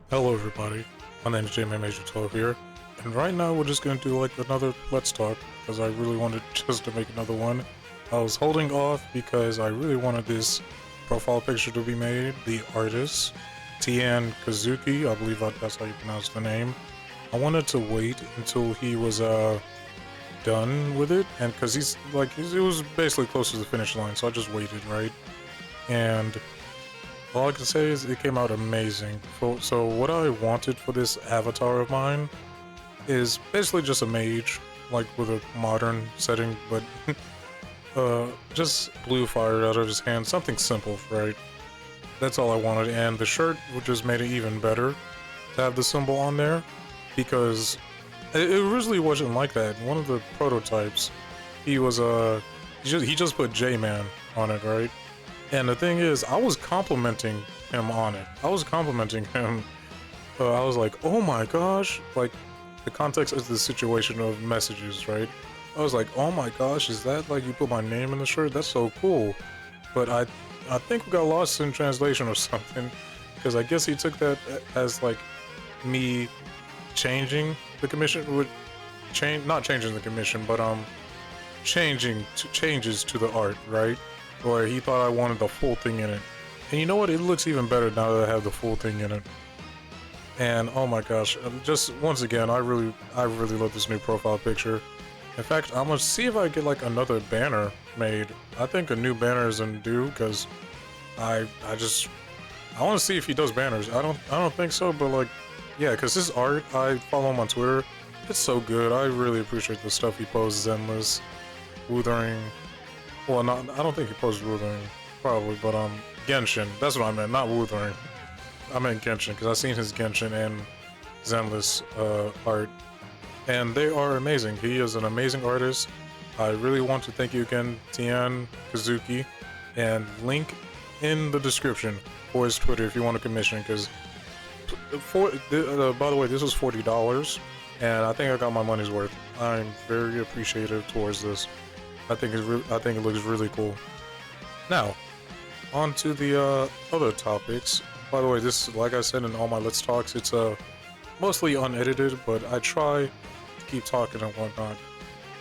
Hello everybody, my name is JMajor12 here, and right now we're just gonna do like another Let's Talk, because I really wanted just to make another one. I was holding off because I really wanted this profile picture to be made, the artist, Tian Kazuki, I believe that's how you pronounce the name. I wanted to wait until he was done with it, and because it was basically close to the finish line, so I just waited, right? And all I can say is it came out amazing. So what I wanted for this avatar of mine is basically just a mage, like with a modern setting, but just blue fire out of his hand, something simple, right? That's all I wanted, and the shirt just made it even better to have the symbol on there, because it originally wasn't like that. One of the prototypes, he was he just put J-Man on it, right? And the thing is, I was complimenting him on it. I was complimenting him. I was like, oh my gosh. Like, the context is the situation of messages, right? I was like, oh my gosh, is that like you put my name in the shirt? That's so cool. But I think we got lost in translation or something. Because I guess he took that as like me changing the commission. Not changing the commission, but changes to the art, right? Where he thought I wanted the full thing in it. And you know what? It looks even better now that I have the full thing in it. And oh my gosh, just once again, I really love this new profile picture. In fact, I'm gonna see if I get like another banner made. I think a new banner is in due because I want to see if he does banners. I don't think so, but like, yeah, because his art, I follow him on Twitter. It's so good. I really appreciate the stuff he posts. Endless, Wuthering. Well, not, I don't think he posted Wuthering, probably, but Genshin. That's what I meant, not Wuthering. I meant Genshin, because I've seen his Genshin and Zenless art, and they are amazing. He is an amazing artist. I really want to thank you again, Tian Kazuki, and link in the description for his Twitter if you want to commission, because, by the way, this was $40, and I think I got my money's worth. I'm very appreciative towards this. I think it looks really cool. Now, on to the other topics. By the way, this, like I said in all my Let's Talks, it's mostly unedited, but I try to keep talking and whatnot.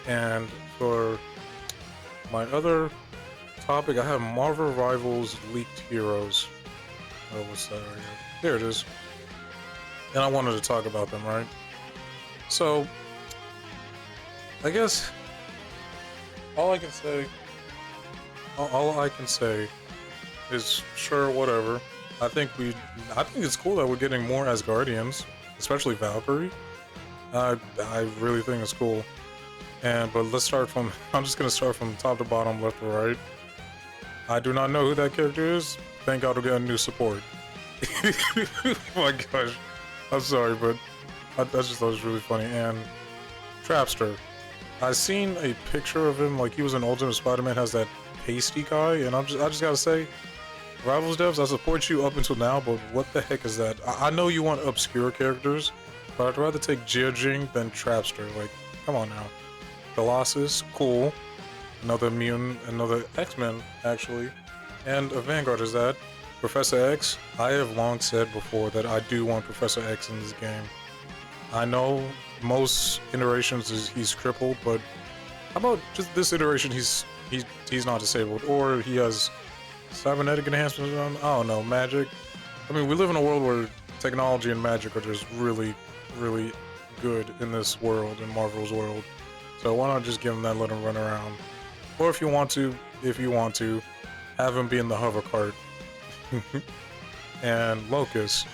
And for my other topic, I have Marvel Rivals Leaked Heroes. Oh, what's that right here? There it is. And I wanted to talk about them, right? So, I guess all I can say is sure, whatever. I think it's cool that we're getting more Asgardians, especially Valkyrie. I really think it's cool. But let's start from. I'm just gonna start from top to bottom, left to right. I do not know who that character is. Thank God we're getting new support. Oh my gosh, I'm sorry, but I just thought it was really funny. And Trapster. I seen a picture of him, like he was in Ultimate Spider-Man, has that pasty guy, and I just gotta say, Rivals devs, I support you up until now, but what the heck is that? I know you want obscure characters, but I'd rather take Jiajing than Trapster. Like, come on now. Colossus, cool. Another mutant, another X-Men, actually. And a Vanguard is that. Professor X, I have long said before that I do want Professor X in this game. I know most iterations he's crippled, but how about just this iteration he's not disabled, or he has cybernetic enhancements on, I don't know, magic. I mean, we live in a world where technology and magic are just really, really good in this world, in Marvel's world. So why not just give him that, let him run around? Or if you want to, have him be in the hover cart. And Locust.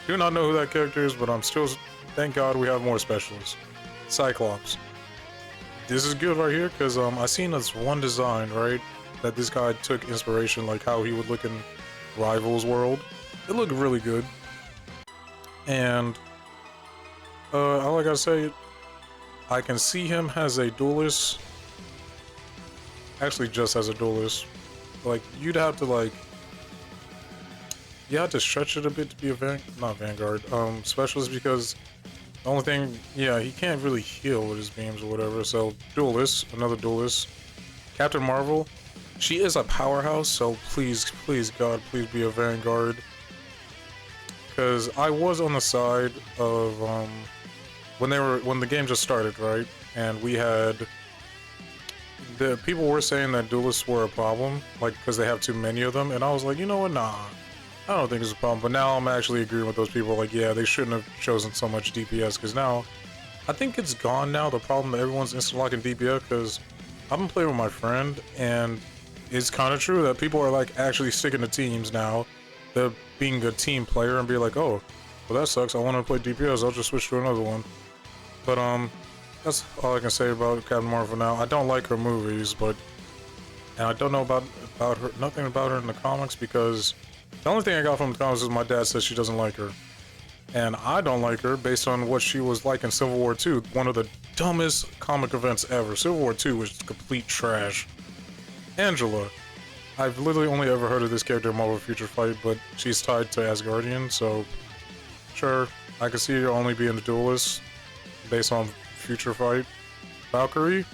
Do not know who that character is, but I'm still, thank God we have more specialists. Cyclops. This is good right here, because I seen this one design, right, that this guy took inspiration, like how he would look in Rivals World. It looked really good. And all I gotta say, I can see him as a duelist. Actually, just as a duelist. Like, you'd have to like, you have to stretch it a bit to be a not Vanguard, specialist, because the only thing, yeah, he can't really heal with his beams or whatever. So duelist, another duelist. Captain Marvel, she is a powerhouse, so please God, please be a Vanguard. because I was on the side of when the game just started, right? And we had the people were saying that duelists were a problem, like because they have too many of them, and I was like, you know what, nah, I don't think it's a problem. But now I'm actually agreeing with those people, like, yeah, they shouldn't have chosen so much DPS, because now I think it's gone now, the problem that everyone's instant locking DPS, because I've been playing with my friend, and it's kind of true that people are like actually sticking to teams now. They're being a team player and be like, oh, well that sucks, I want to play DPS, I'll just switch to another one. But that's all I can say about Captain Marvel for now. I don't like her movies, but and I don't know about her, nothing about her in the comics, because the only thing I got from the comics is my dad says she doesn't like her. And I don't like her based on what she was like in Civil War II, one of the dumbest comic events ever. Civil War II was complete trash. Angela. I've literally only ever heard of this character in Marvel Future Fight, but she's tied to Asgardian, so sure, I can see her only being a duelist based on Future Fight. Valkyrie?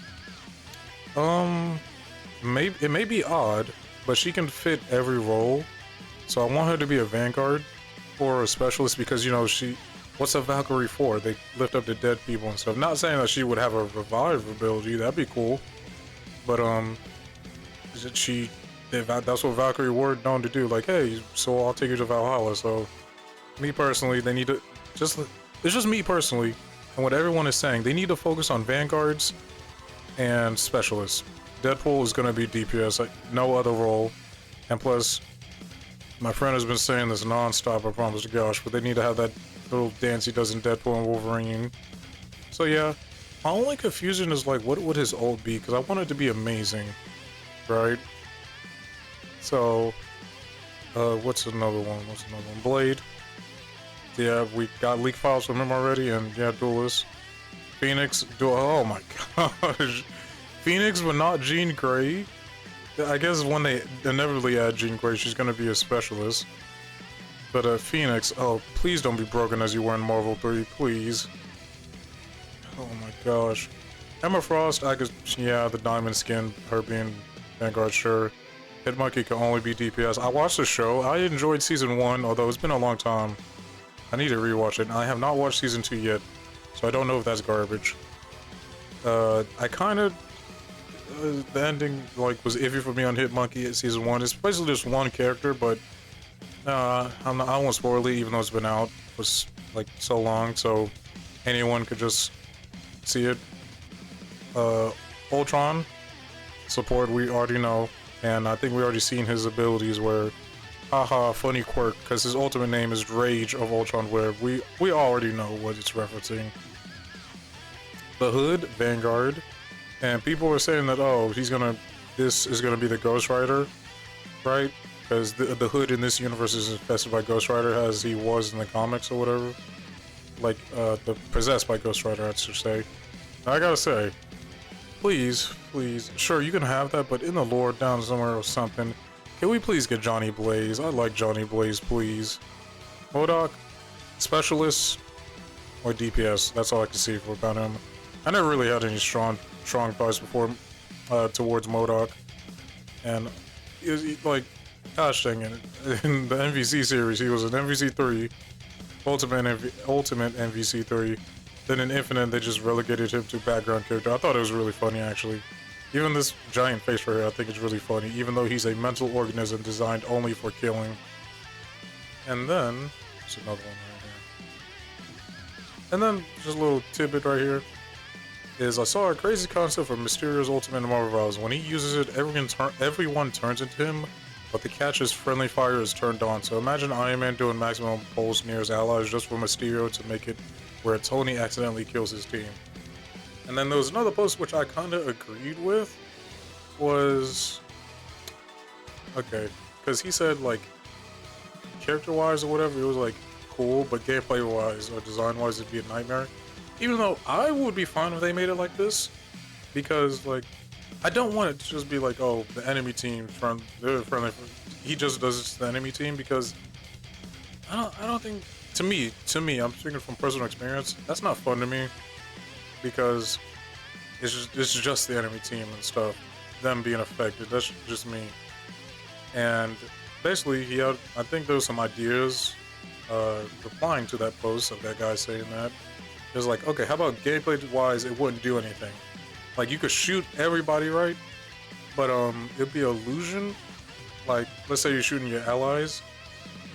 It may be odd, but she can fit every role, so I want her to be a Vanguard or a specialist, because you know what's a Valkyrie for? They lift up the dead people and stuff. Not saying that she would have a revive ability, that'd be cool, but that's what Valkyrie were known to do. Like, hey, so I'll take you to Valhalla. So me personally, they need to it's just me personally, and what everyone is saying, they need to focus on Vanguards and specialists. Deadpool is gonna be DPS, like no other role, and plus, my friend has been saying this non-stop, I promise to gosh, but they need to have that little dance he does in Deadpool and Wolverine. So yeah, my only confusion is like, what would his ult be? Because I want it to be amazing, right? So, what's another one? Blade. Yeah, we got leak files from him already, and yeah, Duelist. Phoenix, oh my gosh. Phoenix, but not Jean Grey. I guess when they inevitably add Jean Grey, she's gonna be a specialist. But Phoenix, oh, please don't be broken as you were in Marvel 3, please. Oh my gosh. Emma Frost, I guess, yeah, the diamond skin, her being Vanguard, sure. Hitmonkey can only be DPS. I watched the show, I enjoyed season 1, although it's been a long time. I need to rewatch it, and I have not watched season 2 yet, so I don't know if that's garbage. I kinda... the ending like was iffy for me on Hitmonkey at season 1. It's basically just one character, but I won't spoil it, even though it's been out for like so long, so anyone could just see it. Ultron support, we already know, and I think we already seen his abilities where, haha, funny quirk, because his ultimate name is Rage of Ultron, where we already know what it's referencing. The Hood, Vanguard. And people were saying that, oh, this is gonna be the Ghost Rider, right? Because the Hood in this universe is infested by Ghost Rider, as he was in the comics or whatever. Like, possessed by Ghost Rider, I should say. I gotta say, please, sure, you can have that, but in the lore down somewhere or something, can we please get Johnny Blaze? I like Johnny Blaze, please. MODOK, Specialist, or DPS, that's all I can see for about him. I never really had any strong thoughts before towards MODOK, and like, gosh dang it, in the MVC series he was an MVC 3, ultimate MVC 3, then in Infinite they just relegated him to background character. I thought it was really funny, actually. Even this giant face right here, I think it's really funny, even though he's a mental organism designed only for killing. And then there's another one right here, and then just a little tidbit right here is I saw a crazy concept for Mysterio's ultimate in Marvel Rivals. When he uses it, everyone turns into him, but the catch is friendly fire is turned on. So imagine Iron Man doing maximum pulse near his allies just for Mysterio to make it where Tony accidentally kills his team. And then there was another post which I kind of agreed with, was... okay, because he said, like, character-wise or whatever, it was, like, cool, but gameplay-wise or design-wise it'd be a nightmare. Even though I would be fine if they made it like this, because like I don't want it to just be like, oh, the enemy team they're friendly. He just does it to the enemy team, because I don't think, to me, I'm speaking from personal experience, that's not fun to me, because it's just the enemy team and stuff, them being affected. That's just me. And basically, I think there was some ideas replying to that post of that guy saying that. It was like, okay, how about gameplay-wise, it wouldn't do anything. Like, you could shoot everybody, right? But, it'd be illusion. Like, let's say you're shooting your allies.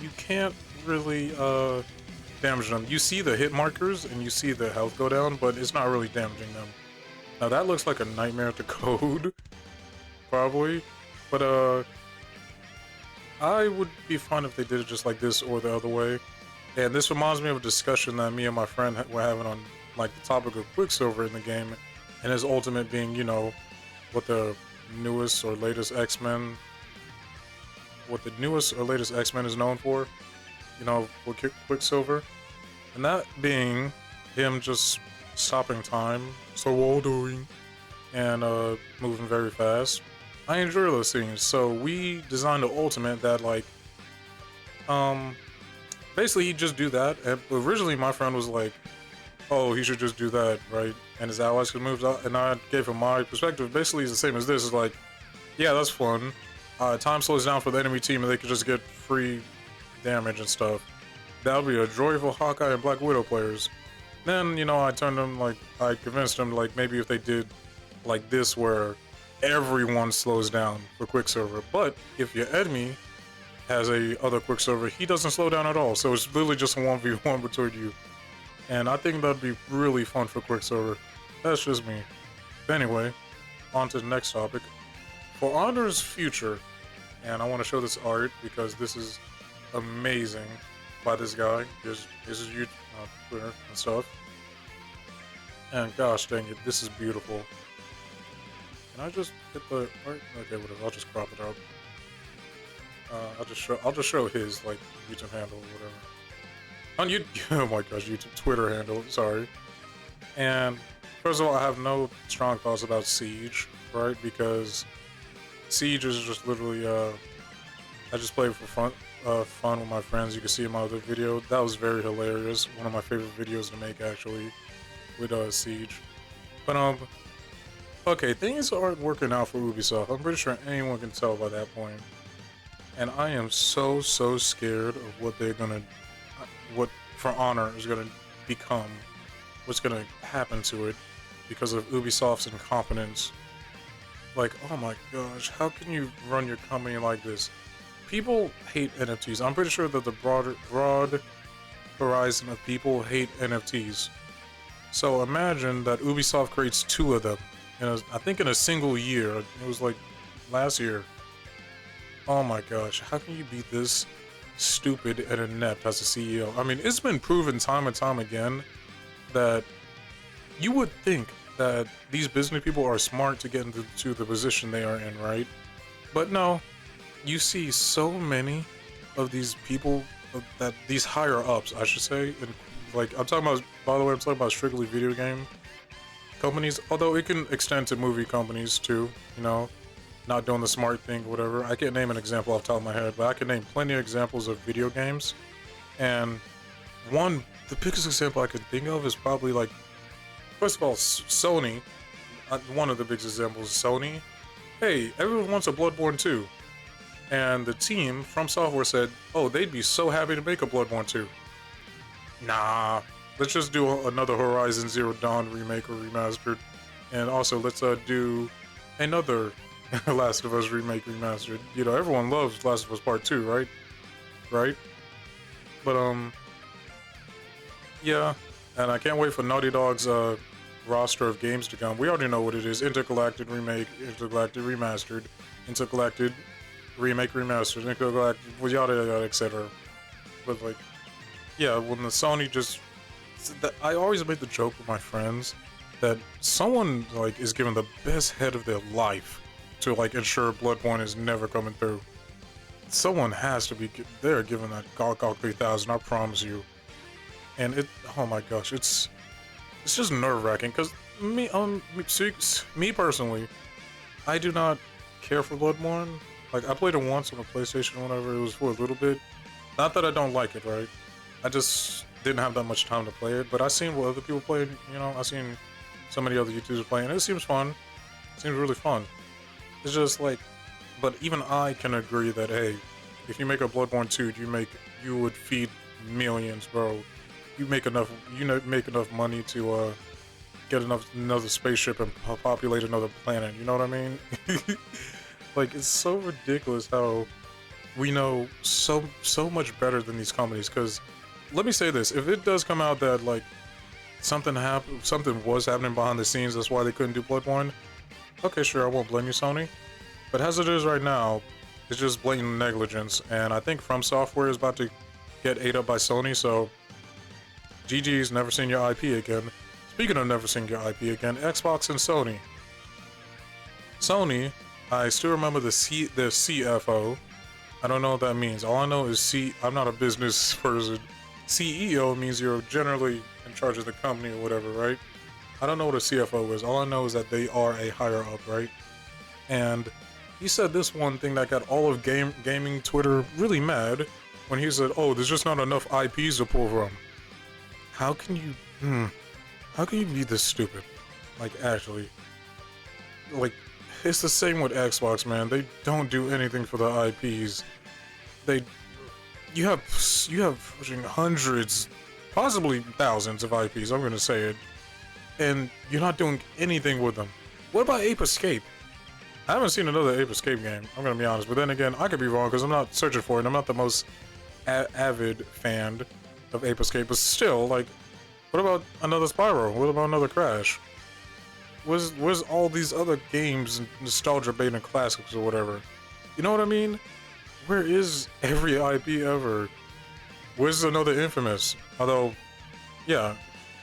You can't really, damage them. You see the hit markers and you see the health go down, but it's not really damaging them. Now, that looks like a nightmare to code, probably. But, I would be fine if they did it just like this or the other way. And this reminds me of a discussion that me and my friend were having on, like, the topic of Quicksilver in the game, and his ultimate being, you know, what the newest or latest X-Men, is known for, you know, with Quicksilver, and that being him just stopping time, so all doing, and moving very fast. I enjoy those things, so we designed an ultimate that, like, basically he'd just do that. And originally my friend was like, oh, he should just do that, right? And his allies could move out. And I gave him my perspective. Basically, it's the same as this. It's like, yeah, that's fun. Time slows down for the enemy team and they could just get free damage and stuff. That would be a joy for Hawkeye and Black Widow players. Then, you know, I convinced them, like, maybe if they did like this where everyone slows down for Quicksilver. But if your enemy has a other Quicksilver, he doesn't slow down at all. So it's literally just a 1v1 between you. And I think that'd be really fun for Quicksilver. That's just me. But anyway, on to the next topic. For Honor's future, and I want to show this art because this is amazing by this guy. Here's his YouTube, Twitter and stuff. And gosh dang it, this is beautiful. Can I just hit the art? Okay, whatever. I'll just crop it out. I'll just show his, like, YouTube handle or whatever. On YouTube, oh my gosh, YouTube, Twitter handle. Sorry. And first of all, I have no strong thoughts about Siege, right? Because Siege is just literally, I just play it for fun with my friends. You can see in my other video. That was very hilarious. One of my favorite videos to make, actually, with Siege. But okay, things aren't working out for Ubisoft. I'm pretty sure anyone can tell by that point. And I am so scared of what what For Honor is gonna become, what's gonna happen to it because of Ubisoft's incompetence. Like, oh my gosh, how can you run your company like this? People hate NFTs. I'm pretty sure that the broad horizon of people hate NFTs. So imagine that Ubisoft creates 2 of them. I think in a single year. It was like last year. Oh my gosh, how can you be this stupid and inept as a CEO? I mean, it's been proven time and time again that you would think that these business people are smart to get into the position they are in, right? But no, you see so many of these people, that these higher ups, I should say, and like, I'm talking about, by the way, I'm talking about strictly video game companies, although it can extend to movie companies too, you know, not doing the smart thing or whatever. I can't name an example off the top of my head, but I can name plenty of examples of video games. And the biggest example I can think of is probably, like, first of all, Sony. One of the biggest examples is Sony. Hey, everyone wants a Bloodborne 2. And the team from Software said, oh, they'd be so happy to make a Bloodborne 2. Nah, let's just do another Horizon Zero Dawn remake or remastered. And also, let's do another Last of Us remake remastered. You know, everyone loves Last of Us Part 2, right? Right? But, yeah. And I can't wait for Naughty Dog's roster of games to come. We already know what it is. Intergalactic remake, Intergalactic remastered, Intergalactic remake remastered, Intergalactic, yada yada, etc. But, like, yeah, when the Sony just... I always make the joke with my friends that someone, like, is given the best head of their life to, like, ensure Bloodborne is never coming through. Someone has to be there giving that GOG 3000, I promise you. And it, oh my gosh, it's just nerve-wracking, because me personally, I do not care for Bloodborne. Like, I played it once on a PlayStation, whenever it was for a little bit. Not that I don't like it, right? I just didn't have that much time to play it, but I seen what other people played, you know, I seen so many other YouTubers playing, and it seems fun. It seems really fun. It's just like, but even I can agree that, hey, if you make a Bloodborne 2, you would feed millions, bro. You make enough. Make enough money to get another spaceship and populate another planet. You know what I mean? Like, it's so ridiculous how we know so much better than these companies. Because let me say this: if it does come out that like something was happening behind the scenes, that's why they couldn't do Bloodborne. Okay, sure, I won't blame you, Sony. But as it is right now, it's just blatant negligence, and I think From Software is about to get ate up by Sony. So GG's, never seen your IP again. Speaking of never seeing your IP again, Xbox and Sony. Sony, I still remember the CFO. I don't know what that means. All I know is I'm not a business person. CEO means you're generally in charge of the company or whatever, right? I don't know what a CFO is. All I know is that they are a higher up, right? And he said this one thing that got all of gaming Twitter really mad when he said, "Oh, there's just not enough IPs to pull from." How can you be this stupid? Like, actually, like, it's the same with Xbox, man. They don't do anything for the IPs. You have hundreds, possibly thousands of IPs. I'm gonna say it, and you're not doing anything with them. What about Ape Escape? I haven't seen another Ape Escape game. I'm gonna be honest, but then again, I could be wrong because I'm not searching for it. I'm not the most avid fan of Ape Escape, but still, like, what about another Spyro? What about another Crash? Where's all these other games, nostalgia bait and classics or whatever? You know what I mean? Where is every IP ever? Where's another Infamous? Although, yeah,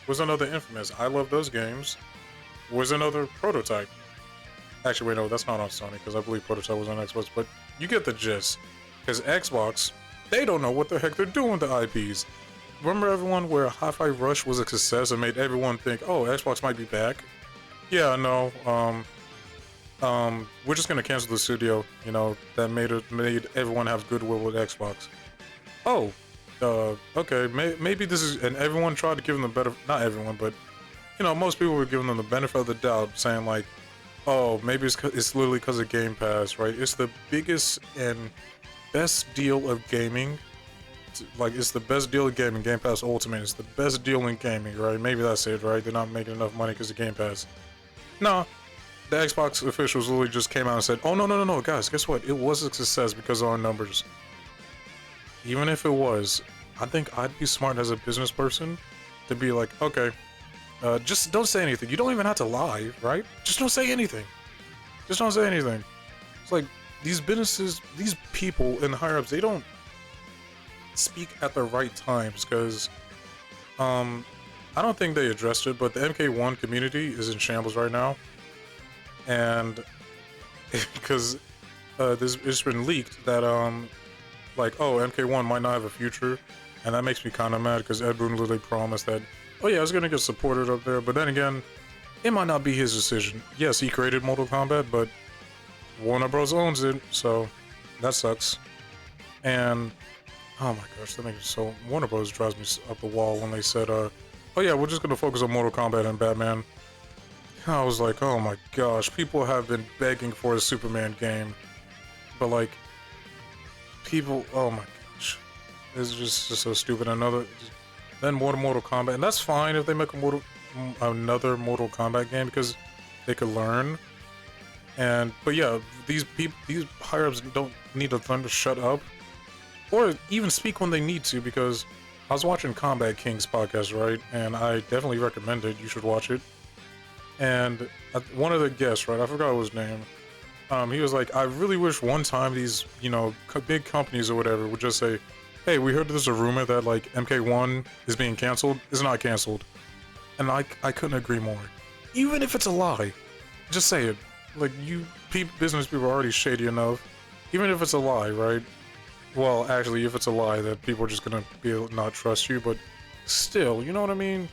where's another Infamous? I love those games. Where's another Prototype? Actually, wait, no, that's not on Sony because I believe Prototype was on Xbox, but you get the gist. Because Xbox, they don't know what the heck they're doing with the IPs. Remember everyone where Hi-Fi Rush was a success and made everyone think, oh, Xbox might be back? Yeah, no, we're just gonna cancel the studio, you know, that made everyone have goodwill with Xbox. Oh, okay, maybe this is, and everyone tried to give them the better, not everyone, but, you know, most people were giving them the benefit of the doubt, saying like, oh, maybe it's literally because of Game Pass, right? It's the biggest and best deal of gaming. Like, it's the best deal of gaming. Game Pass Ultimate is the best deal in gaming, right? Maybe that's it, right? They're not making enough money because of Game Pass. No, the Xbox officials literally just came out and said, oh, no, guys, guess what? It was a success because of our numbers. Even if it was, I think I'd be smart as a business person to be like, okay, just don't say anything. You don't even have to lie, right? Just don't say anything. Just don't say anything. It's like, these businesses, these people in the higher ups, they don't speak at the right times because, I don't think they addressed it, but the MK1 community is in shambles right now. And because it's been leaked that, like, oh, MK1 might not have a future. And that makes me kind of mad because Ed Boon literally promised that, oh yeah, it's going to get supported up there. But then again, it might not be his decision. Yes, he created Mortal Kombat, but Warner Bros. Owns it, so that sucks. And, oh my gosh, that makes me so... Warner Bros. Drives me up the wall when they said, oh yeah, we're just going to focus on Mortal Kombat and Batman. I was like, oh my gosh, people have been begging for a Superman game. But like, people, oh my gosh. It's just so stupid. Then more Mortal Kombat, and that's fine if they make another Mortal Kombat game because they could learn. But yeah, these higher ups don't need to learn to shut up, or even speak when they need to. Because I was watching Combat Kings podcast, right, and I definitely recommend it. You should watch it. And one of the guests, right, I forgot his name. He was like, I really wish one time these, you know, big companies or whatever would just say, hey, we heard there's a rumor that, like, MK1 is being canceled. It's not canceled. And I couldn't agree more. Even if it's a lie, just say it. Like, you business people are already shady enough. Even if it's a lie, right? Well, actually, if it's a lie, that people are just gonna not trust you. But still, you know what I mean?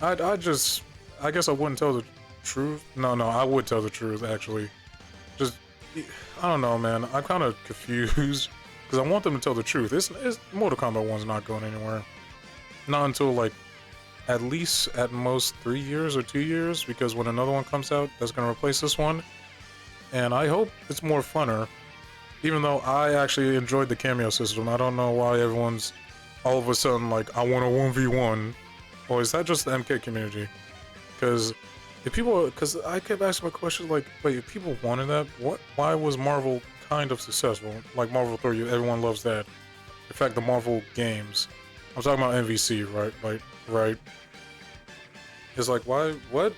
I guess I wouldn't tell the truth. No, I would tell the truth, actually. Just, I don't know, man. I'm kind of confused. Because I want them to tell the truth. It's Mortal Kombat 1's not going anywhere. Not until, like, at least, at most, 3 years or 2 years. Because when another one comes out, that's going to replace this one. And I hope it's more funner. Even though I actually enjoyed the cameo system. I don't know why everyone's all of a sudden like I want a 1v1, or is that just the MK community? Because if people, because I kept asking my question like, wait, if people wanted that, why was Marvel kind of successful? Like Marvel 3, everyone loves that. In fact, the Marvel games, I'm talking about MVC, right? Right. It's like, why? What?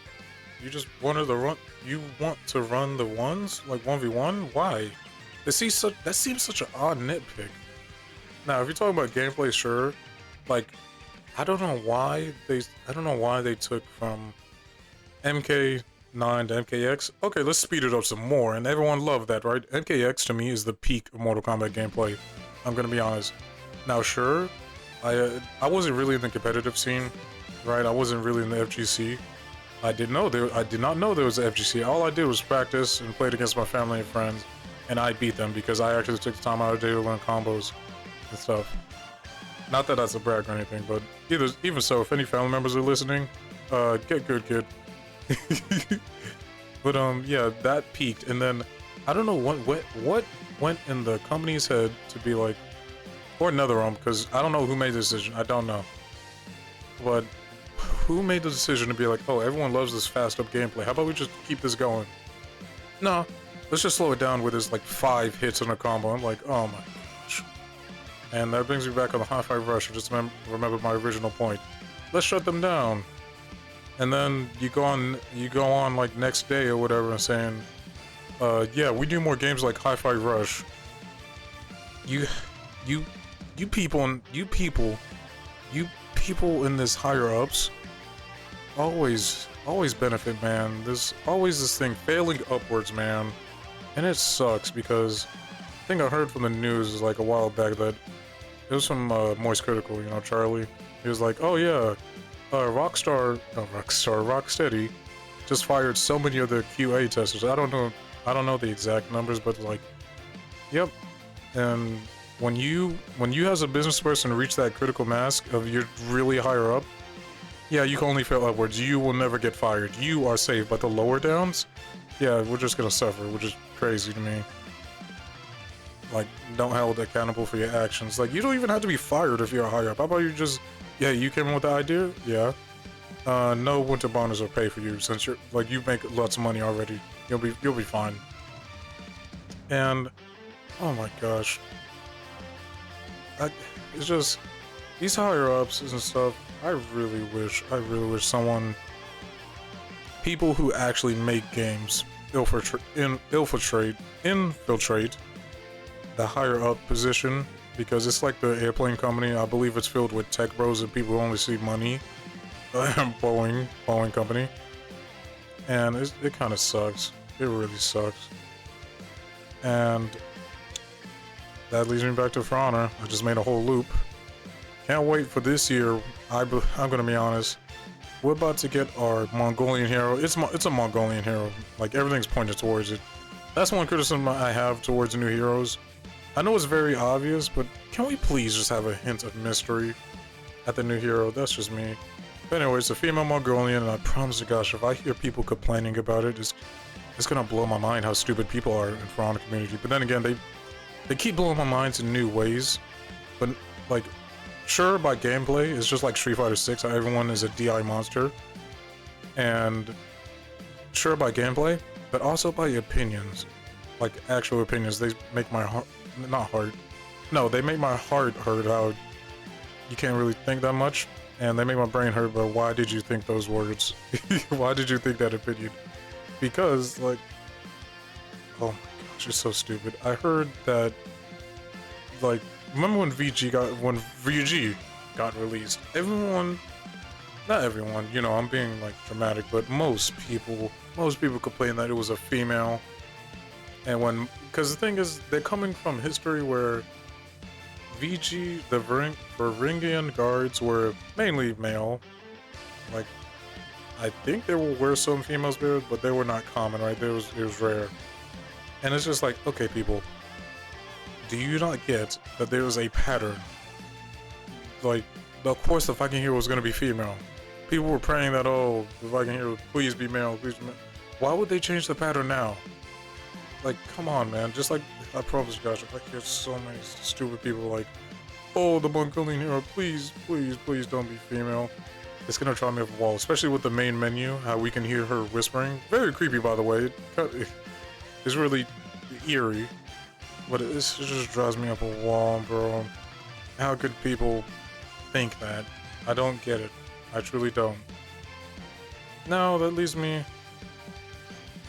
You just wanted to run? You want to run the ones like 1v1? Why? That seems such an odd nitpick. Now, if you're talking about gameplay, sure. Like, I don't know why they took from MK9 to MKX. Okay, let's speed it up some more, and everyone loved that, right? MKX to me is the peak of Mortal Kombat gameplay. I'm gonna be honest. Now, sure, I wasn't really in the competitive scene, right? I wasn't really in the FGC. I did not know there was an FGC. All I did was practice and played against my family and friends, and I beat them because I actually took the time out of the day to learn combos and stuff. Not that that's a brag or anything, but even so, if any family members are listening, get good, kid. But yeah, that peaked, and then I don't know what went in the company's head to be like, or NetherRealm, because I don't know who made the decision. I don't know, but who made the decision to be like, oh, everyone loves this fast up gameplay. How about we just keep this going? No, let's just slow it down with this like 5 hits in a combo. I'm like, oh my gosh. And that brings me back on the High Five Rush. I just remember my original point. Let's shut them down. And then you go on like next day or whatever and saying, yeah, we do more games like High Five Rush. You people in this higher ups always benefit, man. There's always this thing failing upwards, man. And it sucks because I think I heard from the news like a while back that it was from Moist Critical, you know, Charlie. He was like, oh yeah, Rocksteady just fired so many of their QA testers. I don't know the exact numbers, but like, yep. And when you as a business person reach that critical mass of you're really higher up, yeah, you can only fail upwards. You will never get fired. You are safe, but the lower downs, yeah, we're just gonna suffer, which is crazy to me. Like, don't hold accountable for your actions. Like, you don't even have to be fired if you're higher up. How about you just, yeah, you came up with the idea? Yeah. No winter bonus will pay for you since you're, like, you make lots of money already. You'll be fine. And, oh my gosh. It's just, these higher ups and stuff, I really wish people who actually make games infiltrate the higher up position, because it's like the airplane company. I believe it's filled with tech bros and people who only see money. Boeing company, and it kind of sucks. It really sucks. And that leads me back to For Honor. I just made a whole loop. Can't wait for this year. I'm gonna be honest. We're about to get our Mongolian hero. It's a Mongolian hero. Like, everything's pointed towards it. That's one criticism I have towards the new heroes. I know it's very obvious, but can we please just have a hint of mystery at the new hero? That's just me. But anyway, it's a female Mongolian, and I promise to gosh, if I hear people complaining about it, it's gonna blow my mind how stupid people are in For Honor community. But then again, they keep blowing my minds in new ways. But like, sure, by gameplay, it's just like Street Fighter 6, how everyone is a DI monster. And sure, by gameplay, but also by opinions. Like, actual opinions. They make my heart, they make my heart hurt how you can't really think that much. And they make my brain hurt, but why did you think those words? Why did you think that opinion? Because, like, oh my gosh, it's so stupid. I heard that, like, remember when VG got released? Not everyone, you know, I'm being like dramatic, but most people complained that it was a female. And because the thing is, they're coming from history where VG, the Varangian guards were mainly male. Like, I think there were some females there, but they were not common, right? It was rare. And it's just like, okay, people, do you not get that there was a pattern? Like, of course the Viking hero was going to be female. People were praying that, oh, the Viking hero, please be male, please be male. Why would they change the pattern now? Like, come on, man. Just like, I promise, gosh, I hear so many stupid people like, Oh, the Mongolian hero, please, please, please don't be female. It's gonna draw me up a wall, especially with the main menu, how we can hear her whispering. Very creepy, by the way. It's really eerie, but it just drives me up a wall, bro. How could people think that? I don't get it. I truly don't. Now, that leads me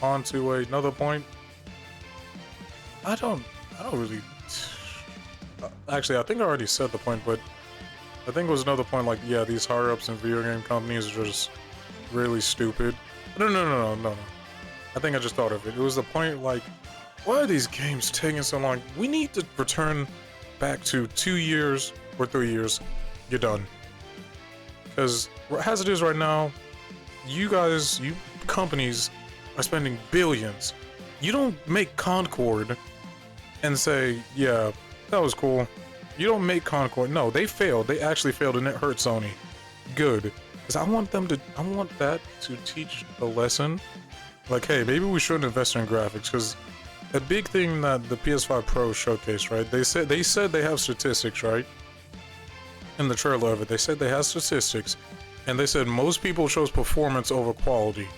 on to another point. I don't really... Actually, I think I already said the point, but I think it was another point, like, yeah, these higher-ups in video game companies are just really stupid. No. I think I just thought of it. It was the point, like, why are these games taking so long? We need to return back to 2 years or 3 years. You're done. Because as it is right now, you guys, you companies are spending billions. You don't make Concord and say, yeah, that was cool. You don't make Concord. No, they failed. They actually failed and it hurt Sony. Good. Because I want that to teach a lesson. Like, hey, maybe we shouldn't invest in graphics. Because a big thing that the PS5 Pro showcased, right? They said they have statistics, right? In the trailer of it, they said they have statistics. And they said most people chose performance over quality.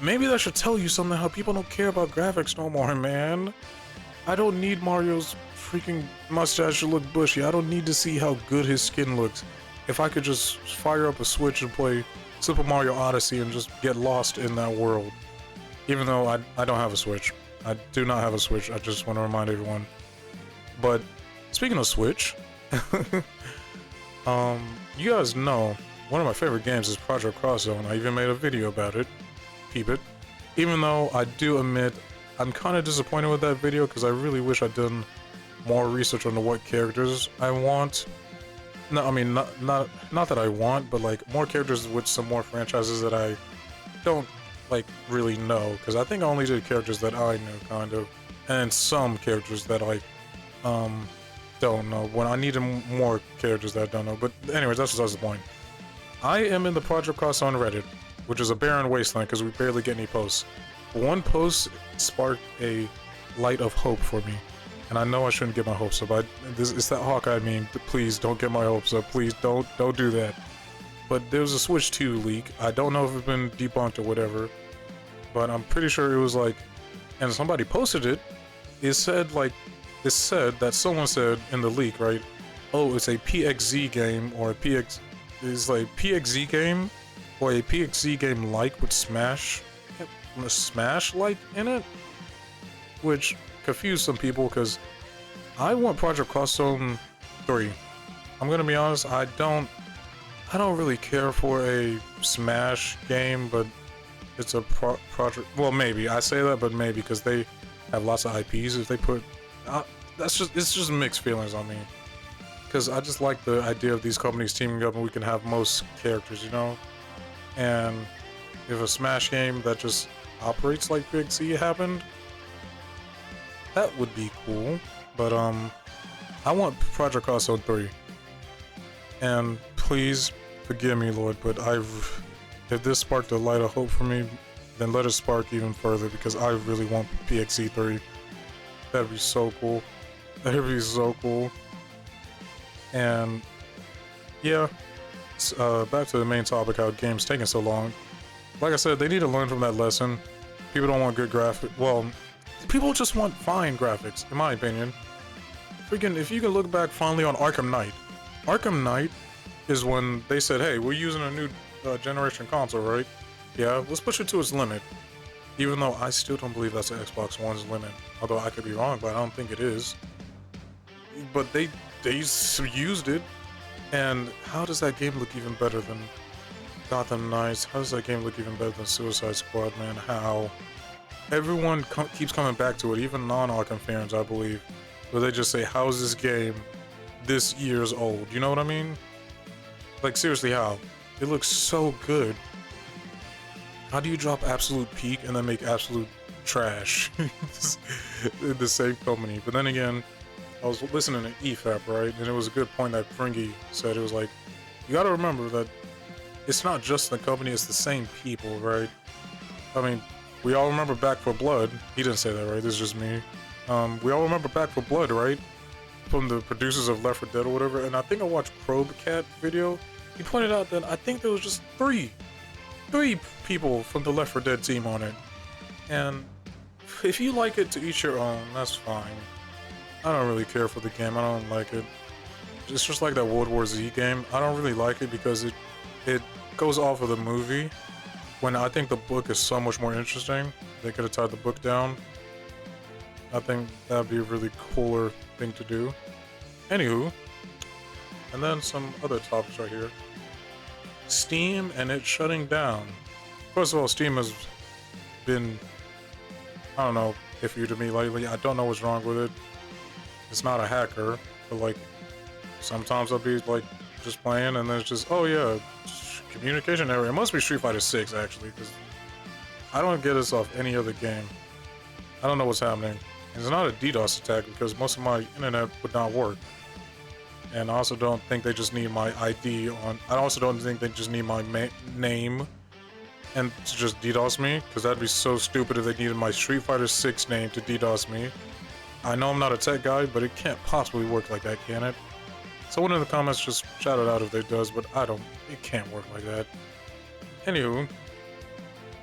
Maybe that should tell you something, how people don't care about graphics no more, man. I don't need Mario's freaking mustache to look bushy. I don't need to see how good his skin looks. If I could just fire up a Switch and play Super Mario Odyssey and just get lost in that world. Even though I don't have a Switch. I do not have a Switch. I just want to remind everyone. But speaking of Switch, you guys know one of my favorite games is Project Cross Zone. I even made a video about it. Peep it. Even though I do admit I'm kind of disappointed with that video because I really wish I'd done more research on what characters I want. No, I mean not that I want, but like more characters with some more franchises that I don't like really know, because I think I only did characters that I know kind of, and some characters that I don't know. When I needed more characters that I don't know. But anyways, that's the point. I am in the Project Cross on Reddit, which is a barren wasteland because we barely get any posts. One post sparked a light of hope for me, and I know I shouldn't get my hopes up. It's that Hawkeye meme. Please don't get my hopes up. Please don't do that. But there was a Switch 2 leak. I don't know if it's been debunked or whatever, but I'm pretty sure it was like, and somebody posted it. It said that someone said in the leak, right? Oh, it's a PXZ game or a PXZ game or a PXZ game like with Smash like in it, which confused some people because I want Project Cross Zone 3. I'm gonna be honest, I don't really care for a Smash game, but it's a project. Well, maybe I say that, but maybe because they have lots of IPs. If they put, it's just mixed feelings on me. Because I just like the idea of these companies teaming up and we can have most characters, you know. And if a Smash game that just operates like PXZ happened, that would be cool. But I want Project Cross Zone 3. And please forgive me, Lord, but if this sparked a light of hope for me, then let it spark even further, because I really want PXZ 3. That'd be so cool. That'd be so cool. And yeah, back to the main topic, how games taking so long. Like I said, they need to learn from that lesson. People don't want good graphics. Well, people just want fine graphics, in my opinion. Freaking, if you can look back fondly on Arkham Knight. Arkham Knight is when they said, hey, we're using a new generation console, right? Yeah, let's push it to its limit. Even though I still don't believe that's the Xbox One's limit. Although I could be wrong, but I don't think it is. But they used it. And how does that game look even better than Gotham Knights? How does that game look even better than Suicide Squad, man? How? Everyone keeps coming back to it, even non-Arkham fans, I believe. Where they just say, how is this game this years old? You know what I mean? Like, seriously, how? It looks so good. How do you drop Absolute Peak and then make Absolute Trash in the same company? But then again, I was listening to EFAP, right? And it was a good point that Fringy said. It was like, you gotta remember that it's not just the company, it's the same people, right? I mean, we all remember Back 4 Blood. He didn't say that, right? This is just me. We all remember Back 4 Blood, right? from the producers of Left 4 Dead or whatever, and I think I watched Probe Cat video. He pointed out that I think there was just three people from the Left 4 Dead team on it. And if you like it, to each your own, that's fine. I don't really care for the game. I don't like it. It's just like that World War Z game. I don't really like it because it goes off of the movie, when I think the book is so much more interesting. They could have tied the book down. I think that'd be a really cooler thing to do. Anywho, and then some other topics right here. Steam and it shutting down. First of all, Steam has been, I don't know, iffy to me lately. I don't know what's wrong with it. It's not a hacker, but like, sometimes I'll be like just playing and then it's just, oh yeah, communication error. It must be Street Fighter 6 actually, because I don't get this off any other game. I don't know what's happening. And it's not a DDoS attack because most of my internet would not work. And I also don't think they just need my ID on. I also don't think they just need my name and to just DDoS me, because that'd be so stupid if they needed my Street Fighter 6 name to DDoS me. I know I'm not a tech guy, but it can't possibly work like that, can it? Someone in the comments just shout it out if it does, but it can't work like that. Anywho,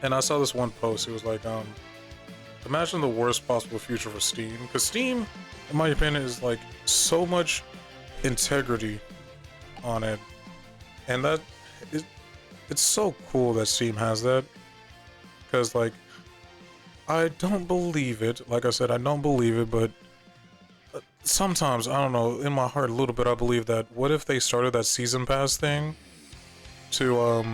and I saw this one post, it was like, imagine the worst possible future for Steam, because Steam, in my opinion, is like so much integrity on it, and that it's so cool that Steam has that, because like, I don't believe it, like I said, I don't believe it, but sometimes, I don't know, in my heart a little bit, I believe that what if they started that season pass thing to,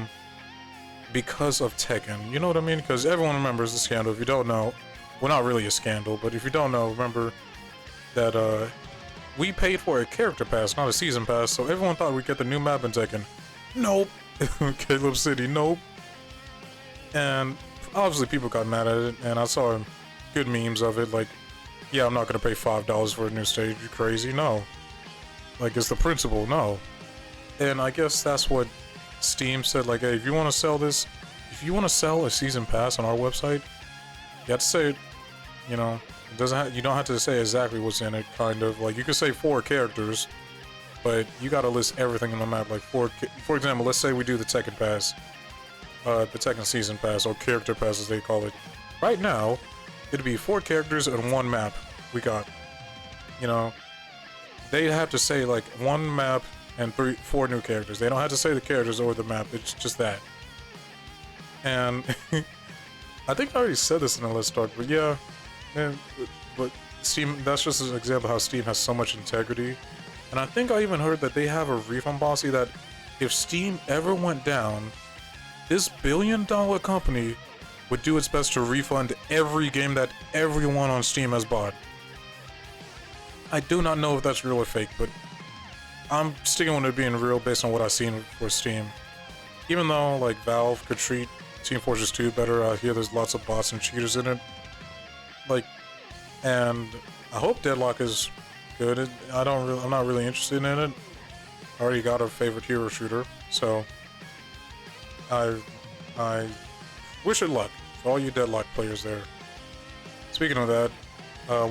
because of Tekken, you know what I mean? Because everyone remembers the scandal. If you don't know, well, not really a scandal, but if you don't know, remember that, we paid for a character pass, not a season pass, so everyone thought we'd get the new map in Tekken. Nope. Caleb City, nope. And obviously people got mad at it, and I saw good memes of it, like, yeah, I'm not gonna pay $5 for a new stage, you crazy? No. Like, it's the principle, no. And I guess that's what Steam said, like, hey, if you want to sell this, if you want to sell a season pass on our website, you have to say it, you know, you don't have to say exactly what's in it, kind of. Like, you could say 4 characters, but you gotta list everything on the map, like, for example, let's say we do the Tekken Pass, the Tekken Season Pass, or Character Pass as they call it. Right now, it'd be 4 characters and 1 map we got. You know, they have to say, like, 1 map and 4 new characters. They don't have to say the characters or the map, it's just that. And I think I already said this in the Let's Talk, but yeah, man, but Steam, that's just an example of how Steam has so much integrity. And I think I even heard that they have a refund policy that if Steam ever went down, this billion-dollar company would do its best to refund every game that everyone on Steam has bought. I do not know if that's real or fake, but I'm sticking with it being real based on what I've seen for Steam. Even though, like, Valve could treat Team Fortress 2 better, I hear there's lots of bots and cheaters in it. Like, and I hope Deadlock is good. I'm not really interested in it. I already got a favorite hero shooter, so I wish it luck for all you Deadlock players there. Speaking of that,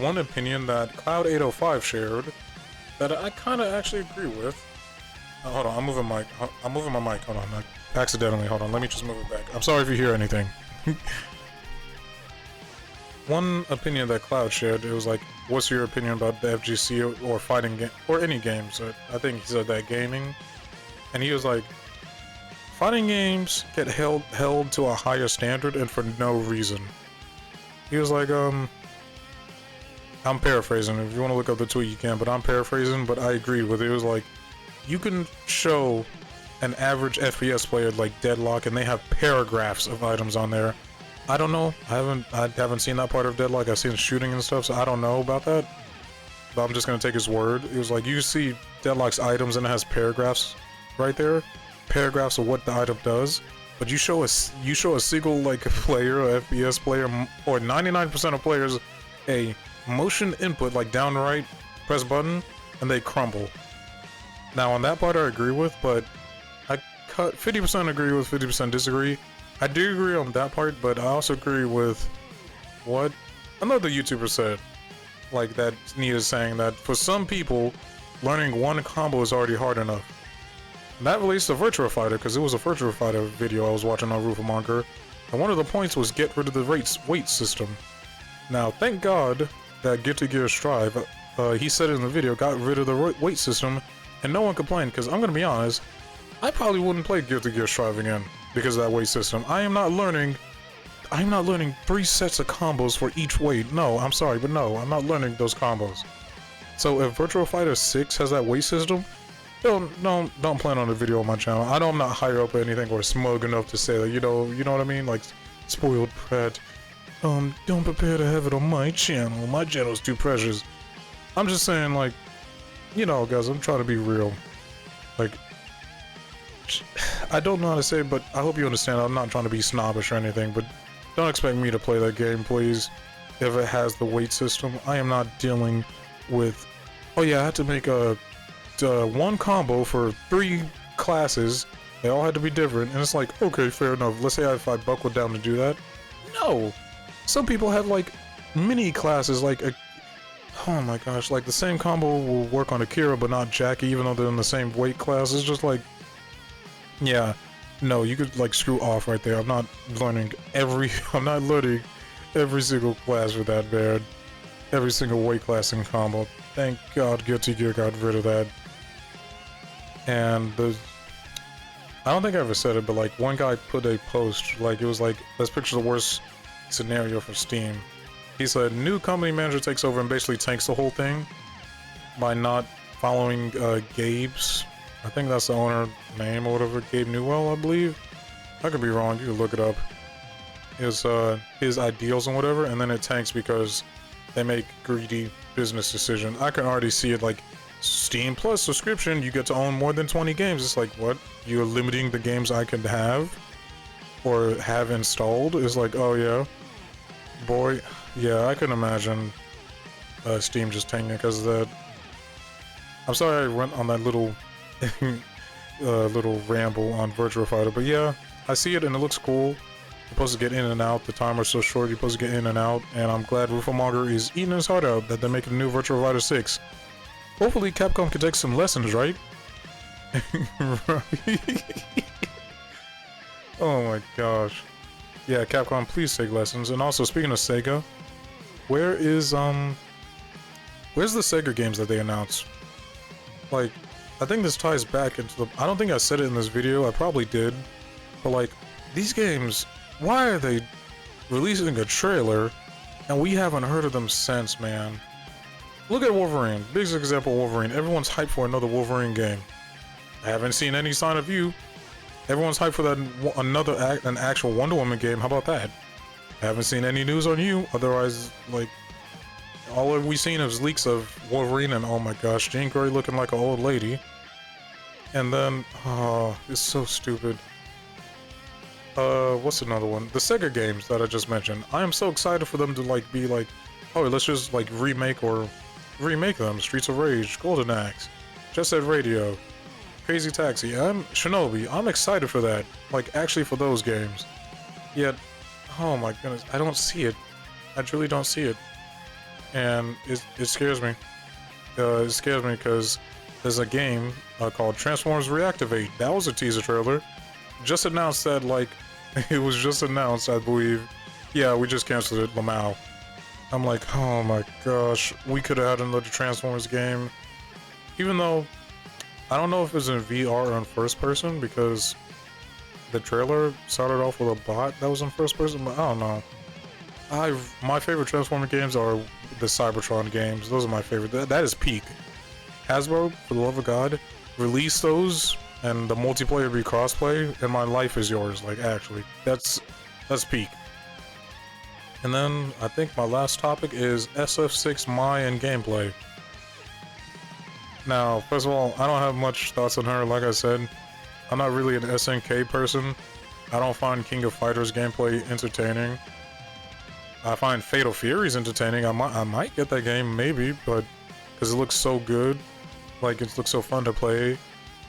one opinion that Cloud805 shared that I kind of actually agree with. Hold on, I'm moving my mic. Hold on, accidentally. Hold on, let me just move it back. I'm sorry if you hear anything. One opinion that Cloud shared, it was like, what's your opinion about the FGC or fighting game or any games? I think he said that gaming, and he was like, fighting games get held to a higher standard and for no reason. He was like, I'm paraphrasing. If you want to look up the tweet, you can, but I'm paraphrasing. But I agreed with it. It was like, you can show an average FPS player like Deadlock, and they have paragraphs of items on there. I don't know. I haven't seen that part of Deadlock. I've seen shooting and stuff, so I don't know about that. But I'm just gonna take his word. It was like, you see Deadlock's items, and it has paragraphs right there, paragraphs of what the item does. But you show a single like player, a FPS player, or 99% of players, a motion input like down right, press button, and they crumble. Now on that part I agree with, but I cut 50% agree with, 50% disagree. I do agree on that part, but I also agree with what another YouTuber said. like that needed saying that for some people, learning one combo is already hard enough. And that relates to Virtua Fighter, because it was a Virtua Fighter video I was watching on Roofamonger, and one of the points was get rid of the weight system. Now, thank God that Guilty Gear Strive, he said it in the video, got rid of the weight system, and no one complained, because I'm gonna be honest, I probably wouldn't play Guilty Gear Strive again because of that weight system. I'm not learning 3 sets of combos for each weight. No, I'm sorry, but no, I'm not learning those combos. So if Virtua Fighter 6 has that weight system, don't plan on a video on my channel. I know I'm not higher up or anything or smug enough to say that, you know what I mean? Like, spoiled brat. Don't prepare to have it on my channel. My channel's too precious. I'm just saying, like, you know, guys, I'm trying to be real. Like, I don't know how to say it, but I hope you understand. I'm not trying to be snobbish or anything, but don't expect me to play that game, please. If it has the weight system, I am not dealing with, oh yeah, I had to make one combo for 3 classes. They all had to be different, and it's like, okay, fair enough. Let's say if I buckled down to do that. No! Some people have, like, mini classes, like, oh my gosh, like, the same combo will work on Akira, but not Jackie, even though they're in the same weight class. It's just like, yeah, no, you could, like, screw off right there. I'm not learning every single class for that, man. Every single weight class in combo. Thank God Guilty Gear got rid of that. And I don't think I ever said it, but, like, one guy put a post, like, it was like, let's picture the worst scenario for Steam. He said, new company manager takes over and basically tanks the whole thing by not following Gabe's, I think that's the owner name or whatever, Gabe Newell, I believe. I could be wrong, you can look it up. His ideals and whatever, and then it tanks because they make greedy business decisions. I can already see it, like, Steam Plus subscription, you get to own more than 20 games. It's like, what? You're limiting the games I can have or have installed? It's like, oh yeah. Boy, yeah, I can imagine Steam just tanking because of that. I'm sorry I went on that little little ramble on Virtua Fighter, but yeah, I see it and it looks cool. You're supposed to get in and out, the timer's so short, you're supposed to get in and out, and I'm glad Roofamonger is eating his heart out that they're making a new Virtua Fighter 6. Hopefully Capcom can take some lessons, right? Oh my gosh. Yeah, Capcom, please take lessons. And also, speaking of Sega, where's the Sega games that they announced? Like, I think this ties back into the... I don't think I said it in this video, I probably did. But like, these games, why are they releasing a trailer and we haven't heard of them since, man? Look at Wolverine. Biggest example of Wolverine. Everyone's hyped for another Wolverine game. I haven't seen any sign of you. Everyone's hyped for that an actual Wonder Woman game. How about that? I haven't seen any news on you. Otherwise, like, all we've seen is leaks of Wolverine and oh my gosh, Jean Grey looking like an old lady. And then, oh, it's so stupid. What's another one? The Sega games that I just mentioned. I am so excited for them to like be like, oh, let's just like remake them. Streets of Rage, Golden Axe, Jet Set Radio, Crazy Taxi, and Shinobi. I'm excited for that. Like, actually for those games. Yet, oh my goodness, I don't see it. I truly don't see it. And it scares me. It scares me because there's a game called Transformers Reactivate. That was a teaser trailer. Just announced that, like, it was just announced, I believe. Yeah, we just canceled it, Lamau. I'm like, oh my gosh, we could have had another Transformers game. Even though, I don't know if it's in VR or in first person, because the trailer started off with a bot that was in first person, but I don't know. My favorite Transformer games are the Cybertron games. Those are my favorite. That is peak. Hasbro, for the love of God, release those and the multiplayer be crossplay, and my life is yours. Like, actually, that's peak. And then I think my last topic is SF6 Mai and gameplay. Now, first of all, I don't have much thoughts on her. Like I said, I'm not really an SNK person. I don't find King of Fighters gameplay entertaining. I find Fatal Fury's entertaining. I might get that game, maybe, but because it looks so good, like it looks so fun to play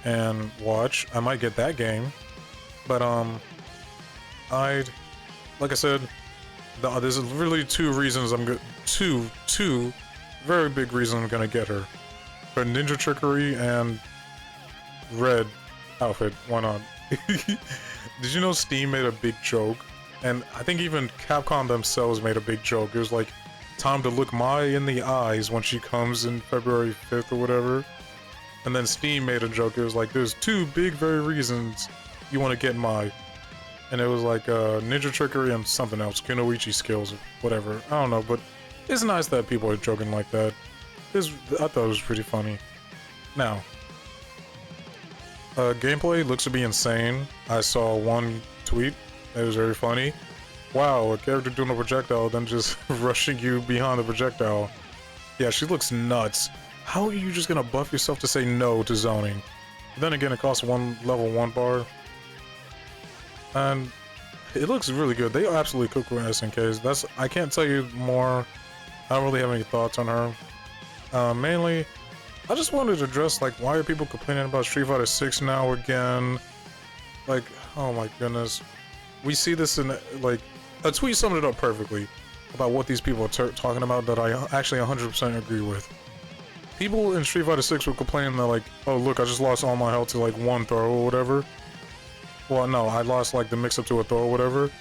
and watch, I might get that game. But like I said, there's really two reasons I'm good. Two very big reason I'm gonna get her. For ninja trickery and red outfit, why not? Did you know Steam made a big joke? And I think even Capcom themselves made a big joke. It was like, time to look Mai in the eyes when she comes in February 5th or whatever. And then Steam made a joke. It was like, there's two big very reasons you want to get Mai. And it was like ninja trickery and something else, kunoichi skills or whatever. I don't know, but it's nice that people are joking like that. I thought it was pretty funny. Now, gameplay looks to be insane. I saw one tweet. It was very funny. Wow, a character doing a projectile, then just rushing you behind the projectile. Yeah, she looks nuts. How are you just gonna buff yourself to say no to zoning? Then again, it costs level 1 bar. And it looks really good. They absolutely cook with SNKs. I can't tell you more. I don't really have any thoughts on her. Mainly, I just wanted to address, like, why are people complaining about Street Fighter 6 now again? Like, oh my goodness. We see this in, like, a tweet summed it up perfectly about what these people are talking about that I actually 100% agree with. People in Street Fighter 6 were complaining that, like, oh look, I just lost all my health to, like, one throw or whatever. Well, no, I lost, like, the mix-up to a throw or whatever.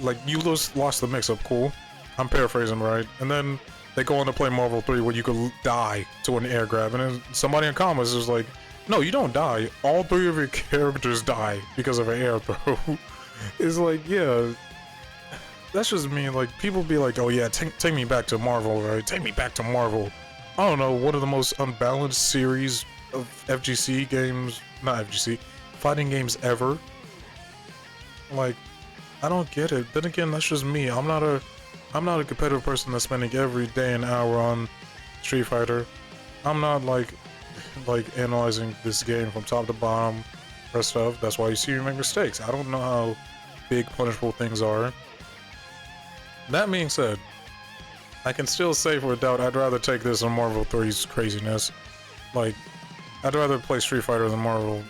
Like, you lost the mix-up, cool. I'm paraphrasing, right? And then they go on to play Marvel 3 where you could die to an air grab, and then somebody in comments is like, no, you don't die. All 3 of your characters die because of an air throw. It's like, yeah, that's just me. Like, people be like, oh yeah, take me back to Marvel, right? Take me back to Marvel. I don't know, one of the most unbalanced series of FGC games, not FGC, fighting games ever. Like, I don't get it. Then again, that's just me. I'm not a competitive person that's spending every day an hour on Street Fighter. I'm not like analyzing this game from top to bottom or stuff. That's why you see me make mistakes. I don't know how big punishable things are. That being said, I can still say for a doubt I'd rather take this than Marvel 3's craziness. Like, I'd rather play Street Fighter than Marvel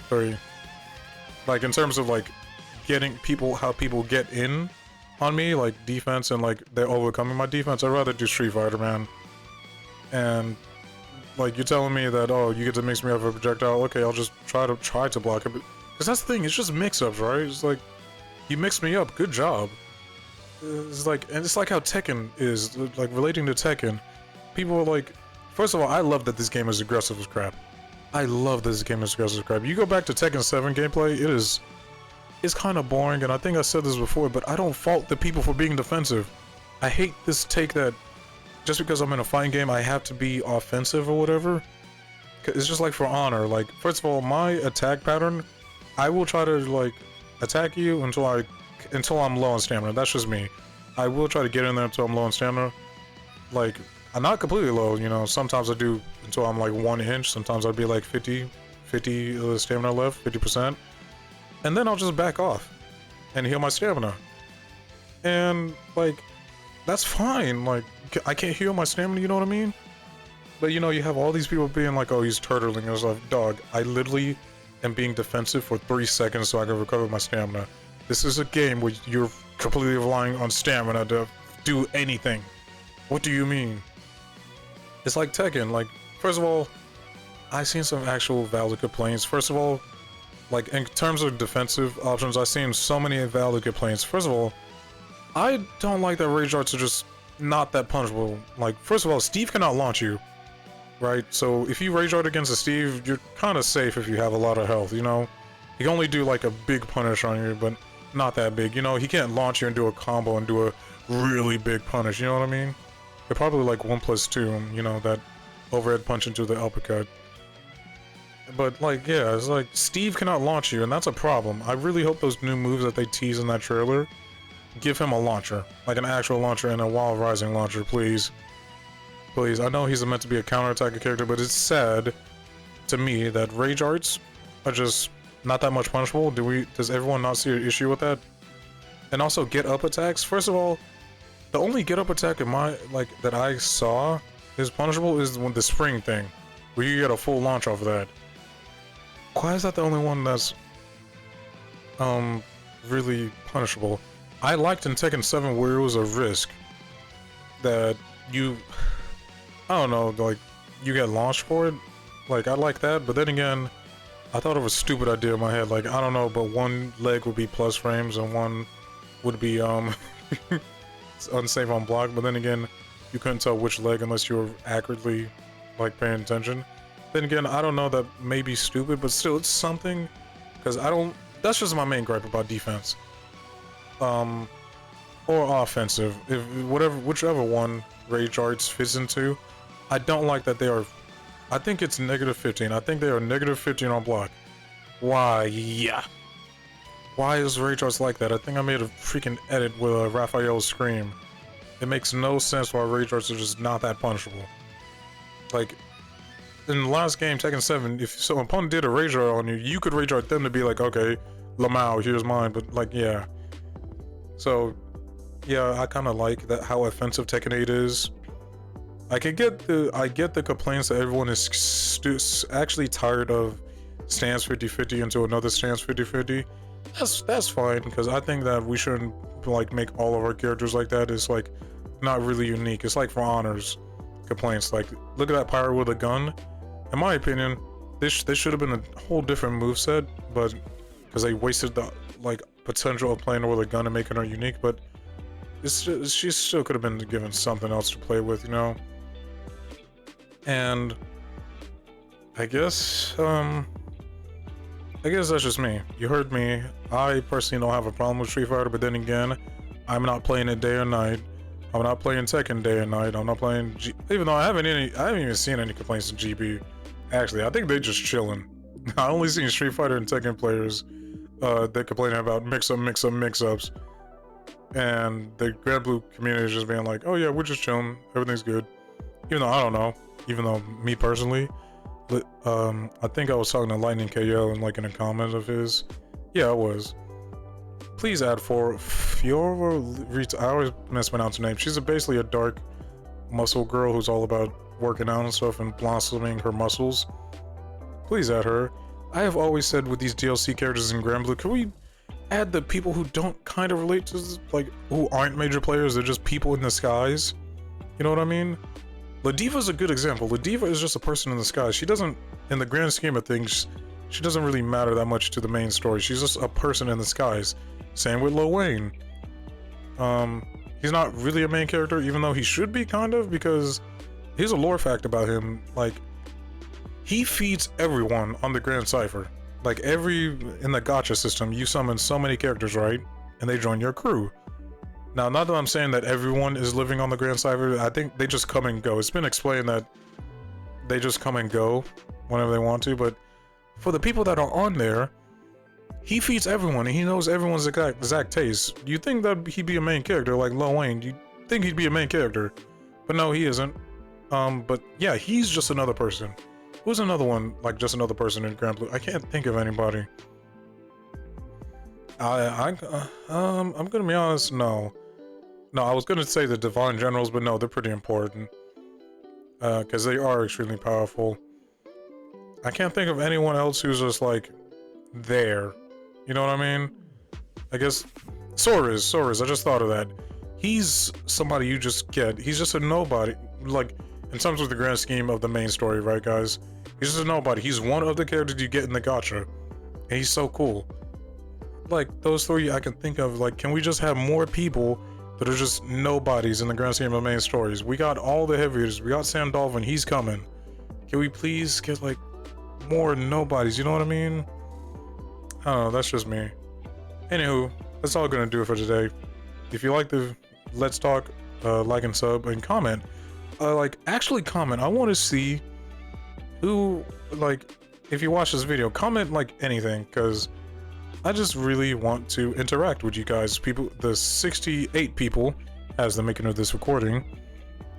3. Like, in terms of, like, getting people, how people get in on me, like, defense and, like, they're overcoming my defense, I'd rather do Street Fighter, man. And, like, you're telling me that, oh, you get to mix me up with a projectile, okay, I'll just try to block it. Because that's the thing, it's just mix-ups, right? It's like, you mixed me up, good job. It's like, and it's like how Tekken is, like, relating to Tekken. People are like, first of all, I love that this game is aggressive as crap. I love this game is aggressive as crap. You go back to Tekken 7 gameplay, it's kind of boring, and I think I said this before, but I don't fault the people for being defensive. I hate this take that just because I'm in a fighting game, I have to be offensive or whatever. It's just like for Honor, like, first of all, my attack pattern, I will try to, like, attack you until I'm low on stamina. That's just me. I will try to get in there until I'm low on stamina. Like, I'm not completely low, you know, sometimes I do until I'm like 1 inch, sometimes I'd be like 50 stamina left, 50%. And then I'll just back off and heal my stamina. And, like, that's fine. Like, I can't heal my stamina, you know what I mean? But, you know, you have all these people being like, oh, he's turtling. I was like, dog, I literally am being defensive for 3 seconds so I can recover my stamina. This is a game where you're completely relying on stamina to do anything. What do you mean? It's like Tekken. Like, first of all, I've seen some actual valid complaints. First of all, like, in terms of defensive options, I've seen so many valid complaints. First of all, I don't like that rage arts are just not that punishable. Like, first of all, Steve cannot launch you, right? So if you rage art against a Steve, you're kind of safe if you have a lot of health, you know? He can only do, like, a big punish on you, but not that big. You know, he can't launch you and do a combo and do a really big punish, you know what I mean? They're probably like 1+2, you know, that overhead punch into the uppercut. But, like, yeah, it's like, Steve cannot launch you, and that's a problem. I really hope those new moves that they tease in that trailer give him a launcher. Like an actual launcher and a Wild Rising launcher, please. Please. I know he's meant to be a counterattack character, but it's sad to me that rage arts are just not that much punishable. Does everyone not see an issue with that? And also get up attacks. First of all, the only get up attack in my, like, that I saw is punishable is when the spring thing, where you get a full launch off of that. Why is that the only one that's really punishable? I liked in Tekken 7 where it was a risk that you, I don't know, like, you get launched for it. Like, I like that, but then again, I thought of a stupid idea in my head. Like, I don't know, but one leg would be plus frames and one would be, unsafe on block. But then again, you couldn't tell which leg unless you were accurately, like, paying attention. Then again, I don't know, that may be stupid, but still, it's something. Because I don't, that's just my main gripe about defense. Or offensive. If whichever one Rage Arts fits into, I don't like that they are. I think it's -15. I think they are -15 on block. Why? Yeah. Why is Rage Arts like that? I think I made a freaking edit with Raphael's Scream. It makes no sense why Rage Arts are just not that punishable. Like, in the last game, Tekken 7, if so an opponent did a Rage Art on you, you could Rage Art them to be like, okay, Lamau, here's mine, but like, yeah. So, yeah, I kind of like that, how offensive Tekken 8 is. I get the complaints that everyone is actually tired of stance 50-50 into another stance 50-50. That's fine, because I think that we shouldn't like make all of our characters like that. It's like not really unique. It's like for honors complaints. Like, look at that pirate with a gun. In my opinion, this should have been a whole different moveset, but because they wasted the like potential of playing her with a gun and making her unique. But she still could have been given something else to play with, you know. And I guess that's just me. You heard me. I personally don't have a problem with Street Fighter, but then again, I'm not playing it day or night. I'm not playing Tekken day and night. I'm not playing even though I haven't even seen any complaints in GB. Actually, I think they just chilling. I only seen Street Fighter and Tekken players that complaining about mix-ups. And the Grand Blue community is just being like, oh yeah, we're just chilling. Everything's good. Even though I don't know. Even though me personally, I think I was talking to Lightning KL and like in a comment of his. Yeah, I was. Please add for Fiora. I always mispronounce her name. She's basically a dark muscle girl who's all about working out and stuff and blossoming her muscles. Please add her. I have always said with these DLC characters in Grand Blue, can we add the people who don't kind of relate to this, like who aren't major players? They're just people in the skies. You know what I mean? Ladiva's a good example. Ladiva is just a person in the sky. She doesn't, in the grand scheme of things, she doesn't really matter that much to the main story. She's just a person in the skies. Same with Lil Wayne. He's not really a main character, even though he should be, kind of, because here's a lore fact about him. Like, he feeds everyone on the Grand Cypher. Like, in the gacha system, you summon so many characters, right? And they join your crew. Now, not that I'm saying that everyone is living on the Grand Cypher, I think they just come and go. It's been explained that they just come and go whenever they want to, but for the people that are on there, he feeds everyone and he knows everyone's exact taste. You think that he'd be a main character like Lil Wayne? You think he'd be a main character, but no, he isn't. But yeah, he's just another person. Who's another one, like just another person in Grand Blue? I can't think of anybody. I'm gonna be honest, no. No, I was gonna say the Divine Generals, but no, they're pretty important. Because they are extremely powerful. I can't think of anyone else who's just like there. You know what I mean? I guess Sora's, I just thought of that. He's somebody you just get. He's just a nobody. Like, in terms of the grand scheme of the main story, right, guys? He's just a nobody. He's one of the characters you get in the gacha. And he's so cool. Like, those three I can think of, like, can we just have more people that are just nobodies in the grand scheme of the main stories? We got all the heavies. We got Sam Dolphin. He's coming. Can we please get, like, more nobodies? You know what I mean? I don't know. That's just me. Anywho, that's all I'm gonna do for today. If you like the Let's Talk, like and sub and comment. Like, actually comment. I want to see who, like, if you watch this video, comment, like, anything, because I just really want to interact with you guys, people, the 68 people, as the making of this recording.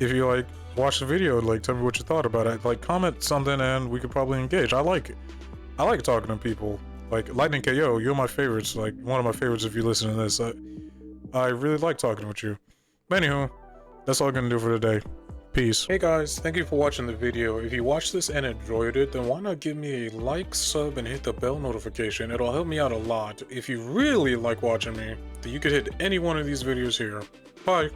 If you, like, watch the video, like, tell me what you thought about it. Like, comment something and we could probably engage. I like talking to people. Like, Lightning KO, you're my favorites, like, one of my favorites if you listen to this. I really like talking with you. But anywho, that's all I'm gonna do for today. Peace. Hey guys, thank you for watching the video. If you watched this and enjoyed it, then why not give me a like, sub, and hit the bell notification. It'll help me out a lot. If you really like watching me, then you could hit any one of these videos here. Bye.